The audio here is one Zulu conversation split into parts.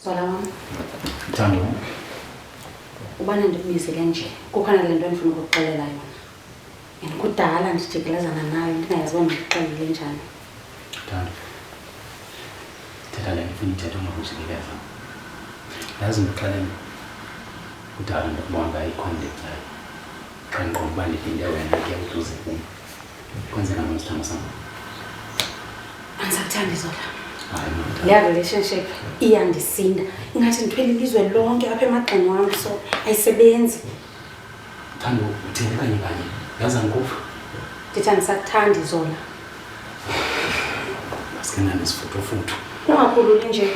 Zola wami. Thando. Ubana ndikubizele nje. Kukhona le nto endifuna ukukuxelela yona. Kudala ndijikelezana nawe ndingayazi uba ndikuxelele njani. Thando. Thetha le ndifuna ithetha ngokuzikeleza. Yazi ndixelele. Kudala ndikubona icontact yayo. Xa ndiqonda uba ndipinde wena kuyakuduze kum. Kwenzeka nosithando sam. Andisakuthandi Zola. Leya relationship iyandisinda. Ingathi ndithwele ilizwe lonke apha emagxeni wam so ayisebenzi. Thando uthini kanye yaza ngikufa. Ndithi andisakuthandi Zola. Asikenani isifutufuthu. Ungakhululi nje.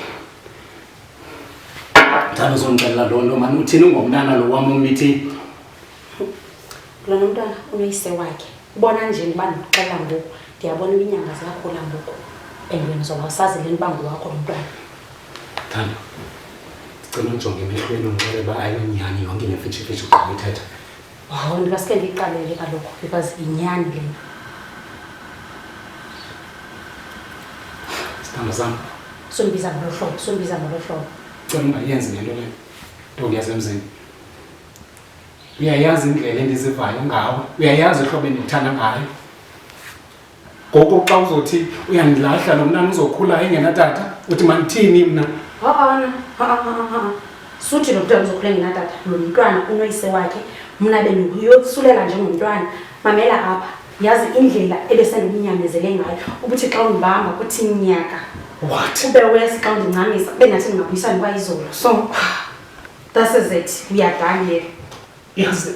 Thando uzongixelela loo nto mani uthini ngomntana lo wam umithi. Lo mntwana unoyise wakhe. Ubona nje uba ndikuxelela ngoku ndiyabona iinyanga ziyakhula ngoku. Wena zoba usazi le nbango wakho lo mntwana. Thando. Ndicela ujonge emehlweni ungixelele uba ayonyani yonke le mfitshifitshi uqala uthetha. Hawu ndingaske ndiyiqalele kaloku because inyani le. Sithando sam. Sondibiza ngolo hlobo. Cela ungayenzi le nto le. Ntombi yasemzini. Uyayazi indlela endizivayo ngawe. Uyayazi uhlobo endikuthanda ngayo. Ngoku xa uzothi uyandilahla lo mntana uzokhula engenatata uthi mandithini mna? Suthi lo mntwana uzokhula engenatata. Lo mntwana unoyise wakhe. Mna bendikuyosulela njengomntwana. Mamela apha. Yazi indlela ebesendimnyamezele ngayo. Ubuthi xa undibamba kuthi nyaka. What? Ube wesi xa undincamisa bengathi ndingabuyisana kwayizolo. So that is it. We are done here. Yes,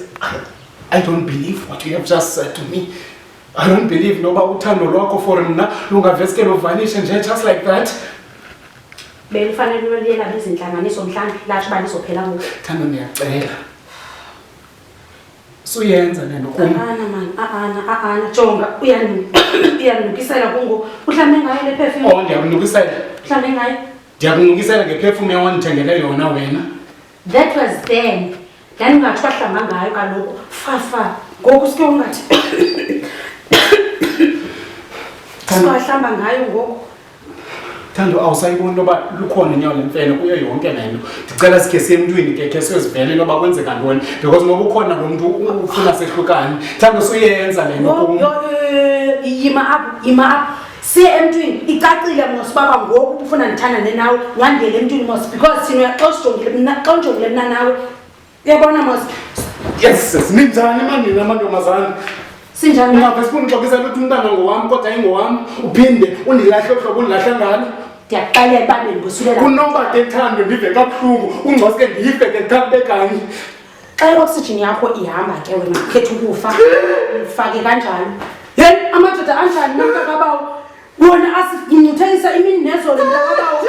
I don't believe what you have just said to me. I don't believe noba uthando lwakho for mna lungaveske luvanishe nje just like that. Belifanele uliyela bezintlanganiso mhlawumbe lathi uba lizophela ngoku. Thando ndiyacela. Suyenza lento kum. Ana jonga uyanukisela kungo. Uhlambe ngayo le perfume. Oh ndiyakunukisela. Uhlambe ngayo. Ndiyakunukisela ngeperfume ewandithengele yona wena. That was then. Ndangathi wahlamba ngayo kaloku. Fa. Ngoku sike ungathi. Wahlamba ngayo ngoku. Thando awusayibona noba lukhona inyawo lemfene kuyo yonke le nto. Ndicela sikhe siye emntwini ke sizivele noba kwenzeka ntoni because ngoba ukhona lo muntu ufuna sehlukane. Thando suyenza le nto kum. Yima apho. Siye emntwini icacile mosibaba ngoku ufuna ndithandane nawe ngandele emntwini mos because thina xa ujongile mna nawe. Uyabona mos. Yes, ninjani manje amantombazana? Sinjani manje sifuna uxokisa ukuthi umntana ngowami kodwa ayingowami uphinde undilahle hlobo undilahle ngalo. Ndiyaqalela babe ndibosulela. Kunoba ke Thando ndive kabuhlungu ungcoske ndiyife ke khabe kanye. Xa i-oxygen yakho ihamba ke wena ukhetha ukufa. Ufake kanjalo. Hey amadoda anjani namntakabawo? Wona asinyuthayisa imini nezolo mntakabawo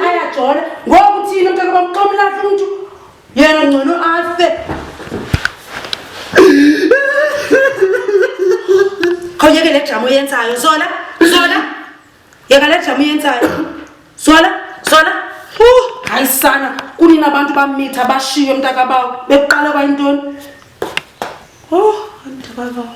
ayajona. Ngoku thina mntakabawo xomlahle umuntu. Yena ngcono afe. Khawuyeke le drama oyenzayo Zola. Yeka le drama oyenzayo. Zola. Hayi sana kunina abantu bamitha bashiye mntakabawo beqala kwayintoni. Mntakabawo.